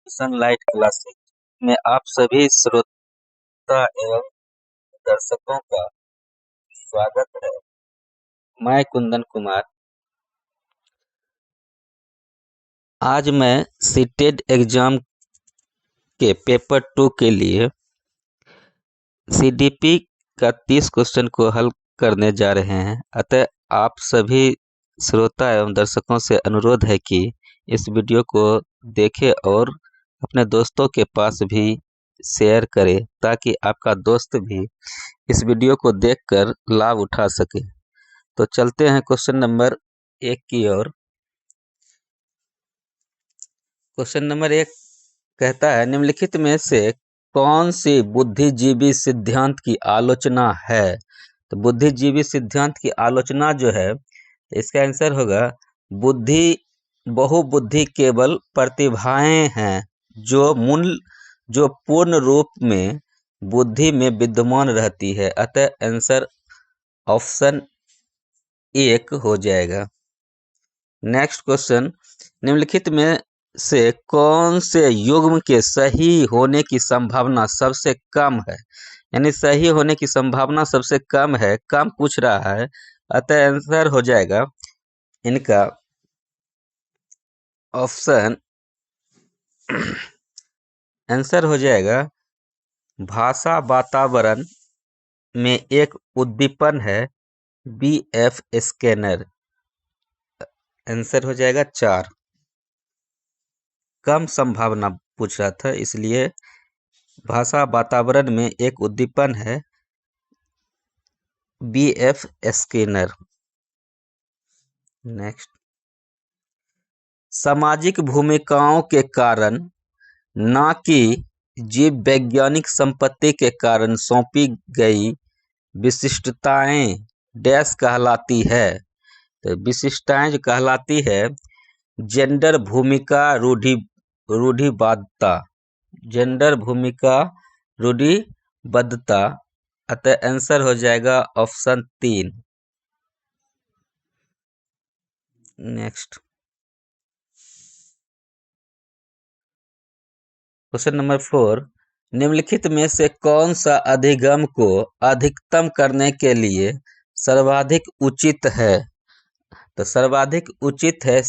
Sunlight classic में आप सभी श्रोता एवं दर्शकों का स्वागत है। मैं कुंदन कुमार। आज मैं सीटेट एग्जाम के पेपर 2 के लिए सीडीपी का 30 क्वेश्चन को हल करने जा रहे हैं। अतः आप सभी श्रोता एवं दर्शकों से अनुरोध है कि इस वीडियो को देखें और अपने दोस्तों के पास भी शेयर करें ताकि आपका दोस्त भी इस वीडियो को देखकर लाभ उठा सके। तो चलते हैं क्वेश्चन नंबर 1 की ओर। क्वेश्चन नंबर 1 कहता है, निम्नलिखित में से कौन सी बुद्धिजीवी सिद्धांत की आलोचना है? तो बुद्धिजीवी सिद्धांत की आलोचना जो है, इसका आंसर होगा बहुबुद्धि केवल प्रतिभाएं हैं जो पूर्ण रूप में बुद्धि में विद्यमान रहती है। अतः आंसर ऑप्शन 1 हो जाएगा। नेक्स्ट क्वेश्चन, निम्नलिखित में से कौन से युग्म के सही होने की संभावना सबसे कम है? यानी सही होने की संभावना सबसे कम है, कम पूछ रहा है। अतः आंसर हो जाएगा इनका ऑप्शन, आंसर हो जाएगा भाषा वातावरण में एक उद्दीपन है बीएफ स्कैनर। आंसर हो जाएगा 4। कम संभावना पूछ रहा था, इसलिए भाषा वातावरण में एक उद्दीपन है बीएफ स्कैनर। नेक्स्ट, सामाजिक भूमिकाओं के कारण न कि जीव वैज्ञानिक संपत्ति के कारण सौंपी गई विशिष्टताएं डैश कहलाती है? तो विशिष्टताएं जो कहलाती है जेंडर भूमिका रूढ़िवादिता, जेंडर भूमिका रूढ़िबद्धता। अतः आंसर हो जाएगा ऑप्शन 3। नेक्स्ट, क्वेश्चन नंबर 4, निम्नलिखित में से कौन सा अधिगम को अधिकतम करने के लिए सर्वाधिक उचित है? तो सर्वाधिक उचित है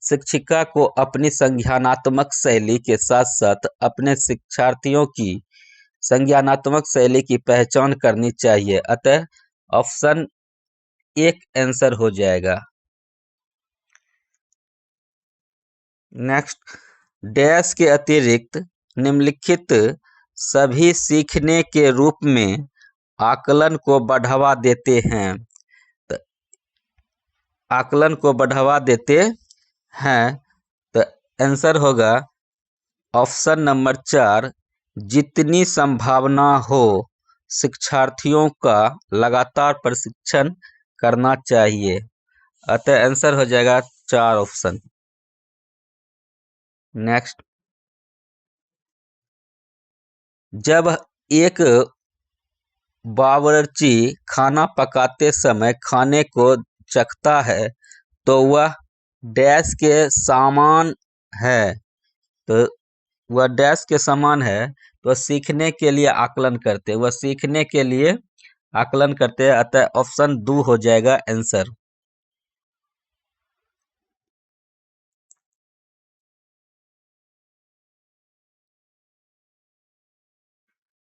शिक्षिका को अपनी संज्ञानात्मक शैली के साथ साथ अपने शिक्षार्थियों की संज्ञानात्मक शैली की पहचान करनी चाहिए। अतः ऑप्शन 1 आंसर हो जाएगा। नेक्स्ट, डैश के अतिरिक्त निम्नलिखित सभी सीखने के रूप में आकलन को बढ़ावा देते हैं। तो आकलन को बढ़ावा देते हैं, तो आंसर होगा ऑप्शन नंबर 4, जितनी संभावना हो शिक्षार्थियों का लगातार प्रशिक्षण करना चाहिए। अतः आंसर हो जाएगा 4 ऑप्शन। नेक्स्ट, जब एक बावर्ची खाना पकाते समय खाने को चखता है तो वह डैश के समान है। तो वह डैश के समान है, तो सीखने के लिए आकलन करते, वह सीखने के लिए आकलन करते हैं। अतः ऑप्शन 2 हो जाएगा आंसर।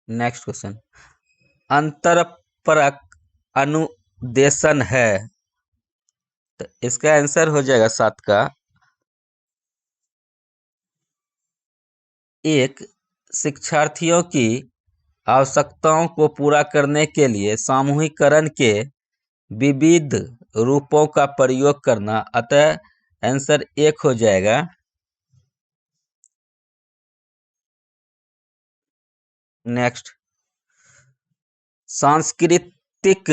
नेक्स्ट क्वेश्चन, अंतरपरक अनुदेशन है? तो इसका आंसर हो जाएगा 7 का 1, शिक्षार्थियों की आवश्यकताओं को पूरा करने के लिए सामूहिकरण के विविध रूपों का प्रयोग करना। अतः आंसर 1 हो जाएगा। नेक्स्ट, सांस्कृतिक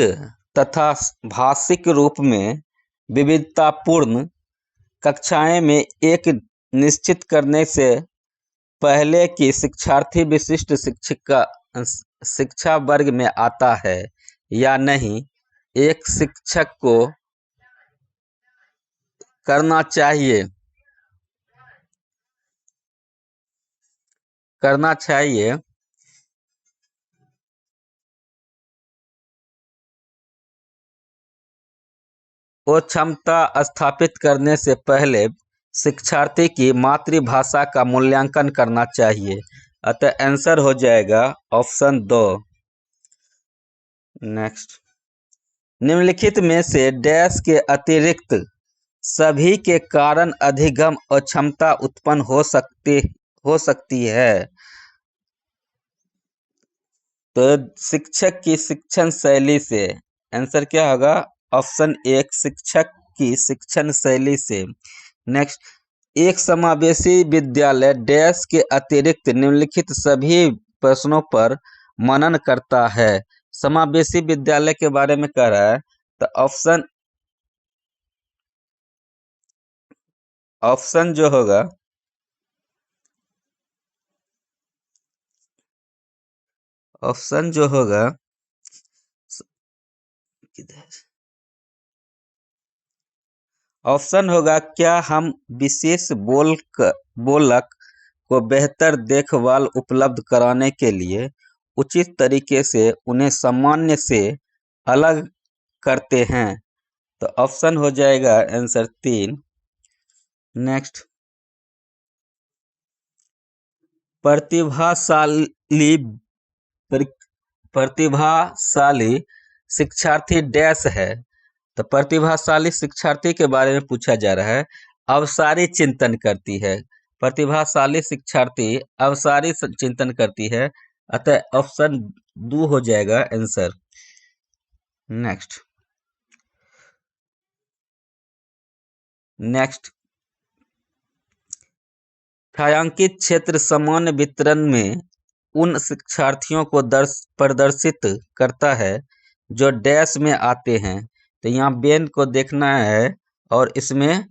तथा भाषिक रूप में विविधतापूर्ण कक्षाएं में एक निश्चित करने से पहले कि शिक्षार्थी विशिष्ट शिक्षा वर्ग में आता है या नहीं, एक शिक्षक को करना चाहिए। करना चाहिए वो क्षमता स्थापित करने से पहले शिक्षार्थी की मातृभाषा का मूल्यांकन करना चाहिए। अतः आंसर हो जाएगा ऑप्शन 2। नेक्स्ट, निम्नलिखित में से डैश के अतिरिक्त सभी के कारण अधिगम और क्षमता उत्पन्न हो सकती है। तो शिक्षक की शिक्षण शैली से आंसर क्या होगा? ऑप्शन 1 शिक्षक की शिक्षण शैली से। नेक्स्ट, एक समावेशी विद्यालय डैश के अतिरिक्त निम्नलिखित सभी प्रश्नों पर मनन करता है। समावेशी विद्यालय के बारे में कह रहा है, तो ऑप्शन जो होगा ऑप्शन होगा क्या हम विशेष बोलक को बेहतर देखभाल उपलब्ध कराने के लिए उचित तरीके से उन्हें सामान्य से अलग करते हैं। तो ऑप्शन हो जाएगा आंसर 3। नेक्स्ट, प्रतिभाशाली शिक्षार्थी डैश है। तो प्रतिभाशाली शिक्षार्थी के बारे में पूछा जा रहा है। अवसारी चिंतन करती है। प्रतिभाशाली शिक्षार्थी अवसारी चिंतन करती है। अतः ऑप्शन 2 हो जाएगा आंसर। नेक्स्ट, छायांकित क्षेत्र सामान्य वितरण में उन शिक्षार्थियों को प्रदर्शित करता है जो डैश में आते हैं। तो यहाँ बेन को देखना है और इसमें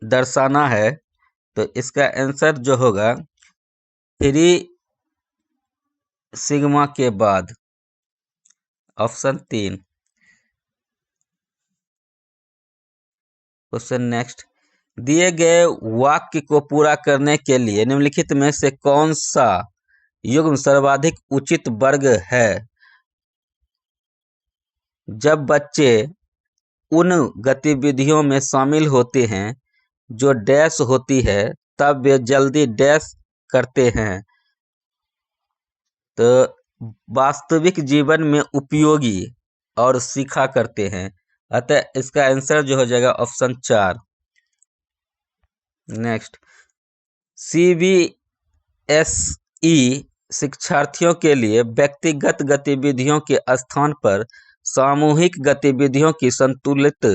दर्शाना है। तो इसका आंसर जो होगा 3 सिग्मा के बाद, ऑप्शन 3। क्वेश्चन नेक्स्ट, दिए गए वाक्य को पूरा करने के लिए निम्नलिखित में से कौन सा युग्म सर्वाधिक उचित वर्ग है? जब बच्चे उन गतिविधियों में शामिल होते हैं जो डैश होती है तब वे जल्दी डैश करते हैं। तो वास्तविक जीवन में उपयोगी और सीखा करते हैं। अतः इसका आंसर जो हो जाएगा ऑप्शन 4। नेक्स्ट, सीबीएसई शिक्षार्थियों के लिए व्यक्तिगत गतिविधियों के स्थान पर सामूहिक गतिविधियों की संतुलित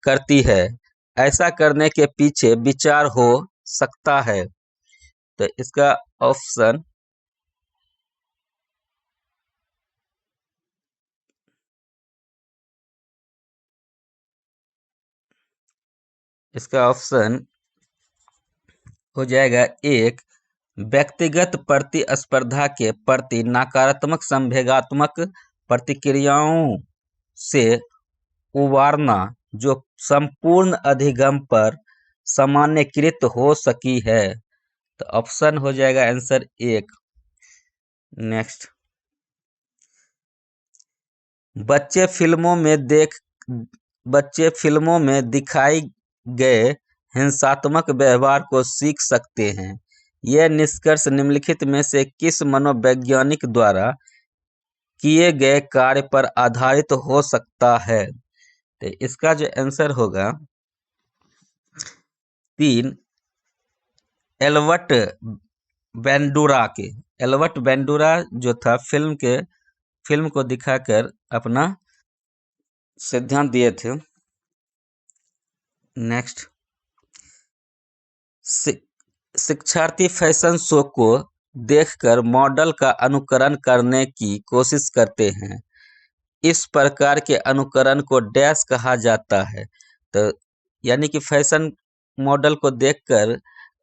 करती है। ऐसा करने के पीछे विचार हो सकता है। तो इसका ऑप्शन हो जाएगा 1 व्यक्तिगत प्रतिस्पर्धा के प्रति नकारात्मक संवेगात्मक प्रतिक्रियाओं से उबारना जो संपूर्ण अधिगम पर सामान्यीकृत हो सकी है। तो ऑप्शन हो जाएगा आंसर 1। नेक्स्ट, बच्चे फिल्मों में दिखाई गए हिंसात्मक व्यवहार को सीख सकते हैं। यह निष्कर्ष निम्नलिखित में से किस मनोवैज्ञानिक द्वारा किए गए कार्य पर आधारित हो सकता है? तो इसका जो आंसर होगा 3 एल्बर्ट बेंडूरा जो था फिल्म को दिखाकर अपना सिद्धांत दिए थे। नेक्स्ट, शिक्षार्थी फैशन शो को देखकर मॉडल का अनुकरण करने की कोशिश करते हैं। इस प्रकार के अनुकरण को डैश कहा जाता है। तो यानी कि फैशन मॉडल को देखकर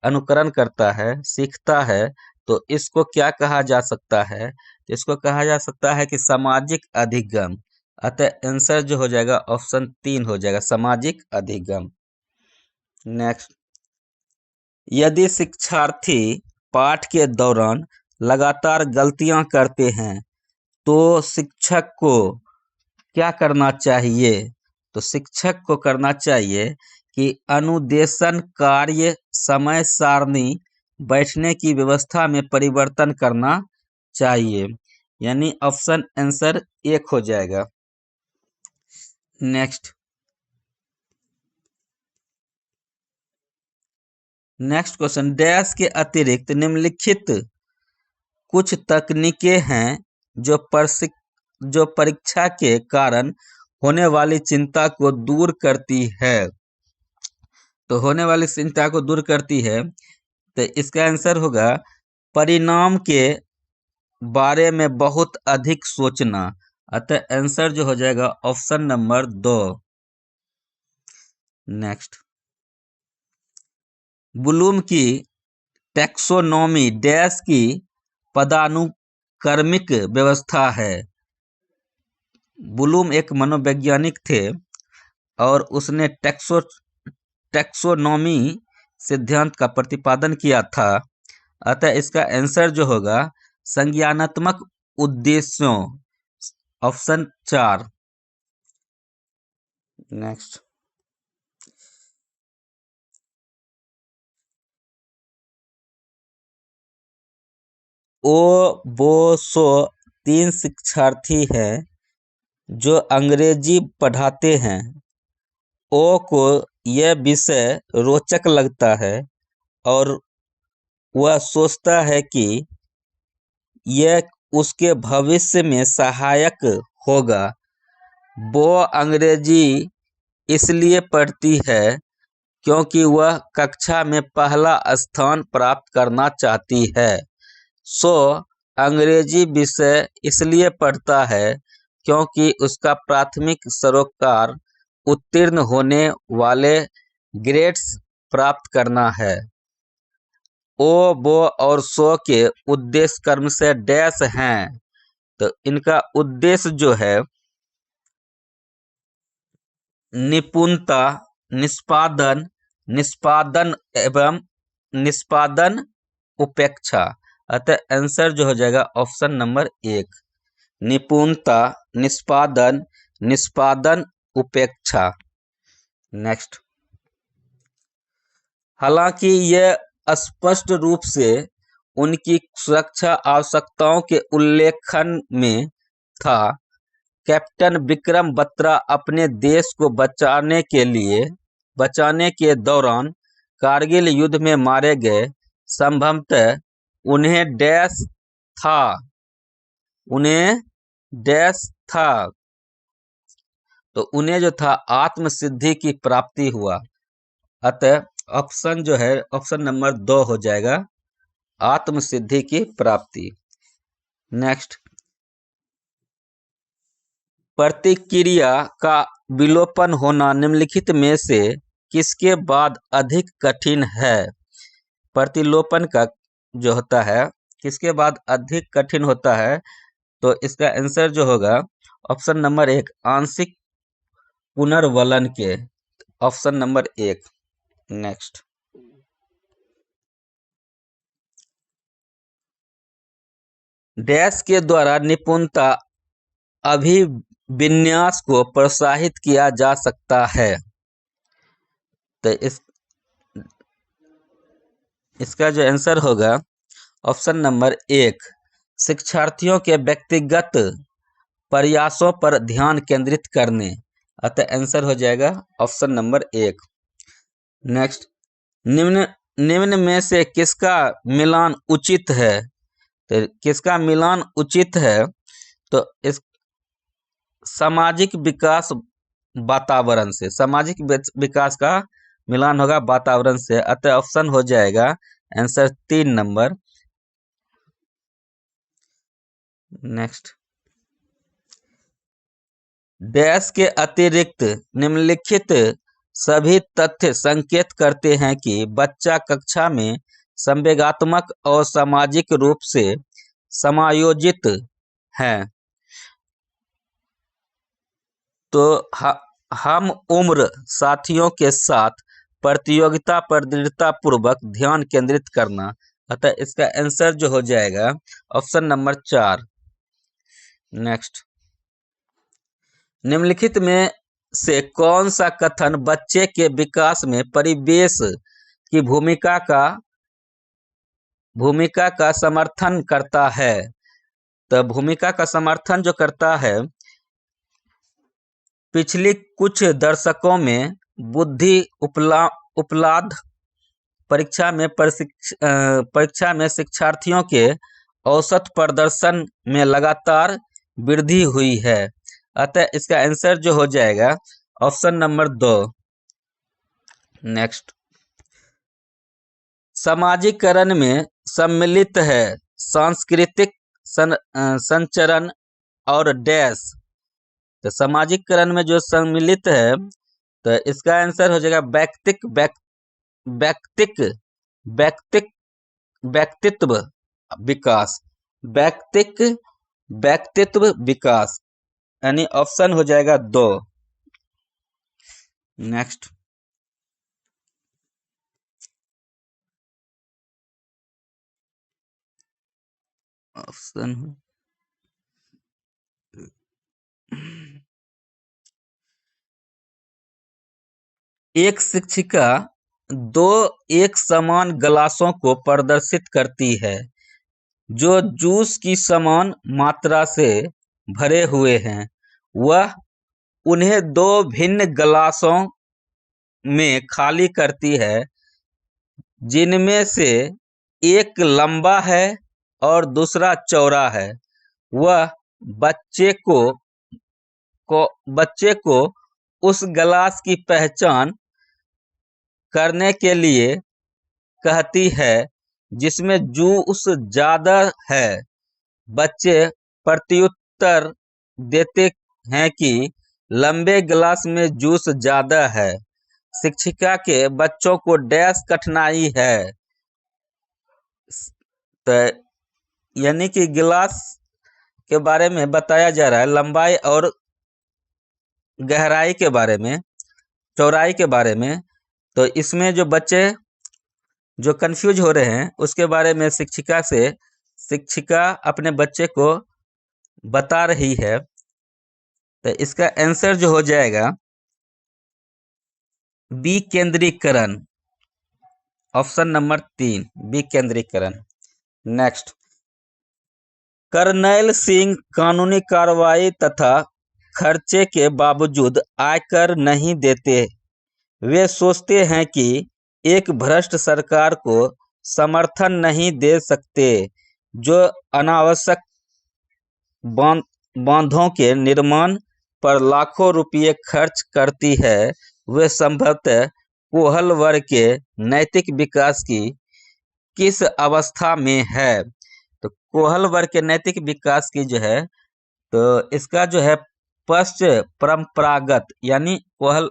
अनुकरण करता है, सीखता है, तो इसको क्या कहा जा सकता है? इसको कहा जा सकता है कि सामाजिक अधिगम। अतः आंसर जो हो जाएगा ऑप्शन 3 हो जाएगा, सामाजिक अधिगम। नेक्स्ट, यदि शिक्षार्थी पाठ के दौरान लगातार गलतियां करते हैं तो शिक्षक को क्या करना चाहिए? तो शिक्षक को करना चाहिए कि अनुदेशन कार्य, समय सारणी, बैठने की व्यवस्था में परिवर्तन करना चाहिए। यानी ऑप्शन आंसर 1 हो जाएगा। नेक्स्ट क्वेश्चन, डैश के अतिरिक्त निम्नलिखित कुछ तकनीकें हैं जो परीक्षा के कारण होने वाली चिंता को दूर करती है। तो होने वाली चिंता को दूर करती है, तो इसका आंसर होगा परिणाम के बारे में बहुत अधिक सोचना। अतः आंसर जो हो जाएगा ऑप्शन नंबर 2। नेक्स्ट, ब्लूम की टैक्सोनॉमी डैश की पदानुक्रमिक व्यवस्था है। ब्लूम एक मनोवैज्ञानिक थे और उसने टैक्सोनॉमी सिद्धांत का प्रतिपादन किया था। अतः इसका आंसर जो होगा संज्ञानात्मक उद्देश्यों, ऑप्शन 4। नेक्स्ट, वो 3 शिक्षार्थी हैं जो अंग्रेजी पढ़ाते हैं। ओ को यह विषय रोचक लगता है और वह सोचता है कि यह उसके भविष्य में सहायक होगा। वो अंग्रेजी इसलिए पढ़ती है क्योंकि वह कक्षा में पहला स्थान प्राप्त करना चाहती है। सो अंग्रेजी विषय इसलिए पढ़ता है क्योंकि उसका प्राथमिक सरोकार उत्तीर्ण होने वाले ग्रेड्स प्राप्त करना है। ओ, वो और सो के उद्देश्य कर्म से डैश हैं। तो इनका उद्देश्य जो है निपुणता, निष्पादन एवं निष्पादन उपेक्षा। अतः आंसर जो हो जाएगा ऑप्शन नंबर 1, निपुणता, निष्पादन उपेक्षा। नेक्स्ट, हालांकि यह स्पष्ट रूप से उनकी सुरक्षा आवश्यकताओं के उल्लेखन में था। कैप्टन विक्रम बत्रा अपने देश को बचाने के दौरान कारगिल युद्ध में मारे गए। संभवतः उन्हें डैश था। तो उन्हें जो था आत्मसिद्धि की प्राप्ति हुआ। अतः ऑप्शन जो है ऑप्शन नंबर 2 हो जाएगा, आत्मसिद्धि की प्राप्ति। नेक्स्ट, प्रतिक्रिया का विलोपन होना निम्नलिखित में से किसके बाद अधिक कठिन है? प्रतिलोपन का जो होता है किसके बाद अधिक कठिन होता है? तो इसका आंसर जो होगा ऑप्शन नंबर 1, आंशिक पुनर्वलन के, ऑप्शन नंबर 1। नेक्स्ट, डैश के द्वारा निपुणता अभिविन्यास को प्रोत्साहित किया जा सकता है। तो इसका जो आंसर होगा ऑप्शन नंबर 1, शिक्षार्थियों के व्यक्तिगत प्रयासों पर ध्यान केंद्रित करने। अतः आंसर हो जाएगा ऑप्शन नंबर 1। नेक्स्ट, निम्न में से किसका मिलान उचित है? तो किसका मिलान उचित है? तो इस सामाजिक विकास वातावरण से, सामाजिक विकास का मिलान होगा वातावरण से। अतः ऑप्शन हो जाएगा आंसर 3 नंबर। नेक्स्ट, डैश के अतिरिक्त निम्नलिखित सभी तथ्य संकेत करते हैं कि बच्चा कक्षा में संवेगात्मक और सामाजिक रूप से समायोजित है। तो हम उम्र साथियों के साथ प्रतियोगिता पर दृढ़तापूर्वक ध्यान केंद्रित करना। अतः इसका आंसर जो हो जाएगा ऑप्शन नंबर 4। नेक्स्ट, निम्नलिखित में से कौन सा कथन बच्चे के विकास में परिवेश की भूमिका का समर्थन करता है? तो भूमिका का समर्थन जो करता है, पिछली कुछ दशकों में बुद्धि उपलब्ध परीक्षा में शिक्षार्थियों के औसत प्रदर्शन में लगातार वृद्धि हुई है। अतः इसका आंसर जो हो जाएगा ऑप्शन नंबर 2। नेक्स्ट, समाजीकरण में सम्मिलित है सांस्कृतिक संचरण और डैश। तो सामाजिकरण में जो सम्मिलित है, तो इसका आंसर हो जाएगा व्यक्तित्व विकास, यानी ऑप्शन हो जाएगा 2। नेक्स्ट, ऑप्शन एक शिक्षिका 2 एक समान गिलासों को प्रदर्शित करती है जो जूस की समान मात्रा से भरे हुए हैं। वह उन्हें 2 भिन्न गिलासों में खाली करती है, जिनमें से एक लंबा है और दूसरा चौड़ा है। वह बच्चे को उस गिलास की पहचान करने के लिए कहती है जिसमें जूस ज्यादा है। बच्चे प्रत्युत्तर देते हैं कि लंबे गिलास में जूस ज्यादा है। शिक्षिका के बच्चों को डैश कठिनाई है। तो यानी कि गिलास के बारे में बताया जा रहा है, लंबाई और गहराई के बारे में, चौड़ाई के बारे में। तो इसमें जो बच्चे जो कंफ्यूज हो रहे हैं उसके बारे में शिक्षिका अपने बच्चे को बता रही है। तो इसका आंसर जो हो जाएगा विकेंद्रीकरण, ऑप्शन नंबर 3, विकेंद्रीकरण। नेक्स्ट, करनैल सिंह कानूनी कार्रवाई तथा खर्चे के बावजूद आयकर नहीं देते। वे सोचते हैं कि एक भ्रष्ट सरकार को समर्थन नहीं दे सकते जो अनावश्यक बांधों के निर्माण पर लाखों रुपये खर्च करती है। वे संभवतः कोहल वर्ग के नैतिक विकास की किस अवस्था में है? तो कोहल वर्ग के नैतिक विकास की जो है, तो इसका जो है पश्च परंपरागत, यानी कोहल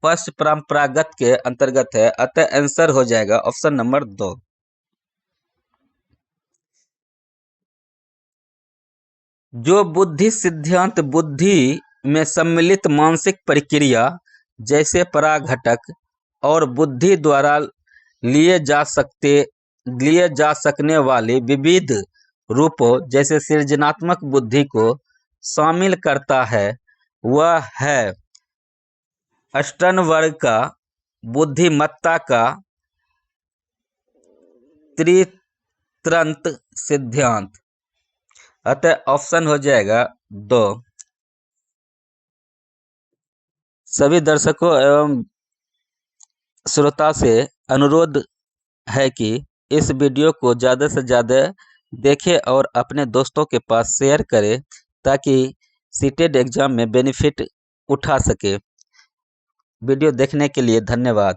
पश्च परंपरागत के अंतर्गत है। अतः आंसर हो जाएगा ऑप्शन नंबर 2। जो बुद्धि सिद्धांत बुद्धि में सम्मिलित मानसिक प्रक्रिया जैसे पराघटक और बुद्धि द्वारा लिए जा सकने वाले विविध रूपों जैसे सृजनात्मक बुद्धि को शामिल करता है, वह है स्टर्नबर्ग का बुद्धिमत्ता का त्रितंत्र सिद्धांत। अतः ऑप्शन हो जाएगा 2। सभी दर्शकों एवं श्रोता से अनुरोध है कि इस वीडियो को ज़्यादा से ज़्यादा देखें और अपने दोस्तों के पास शेयर करें ताकि सीटेट एग्ज़ाम में बेनिफिट उठा सके। वीडियो देखने के लिए धन्यवाद।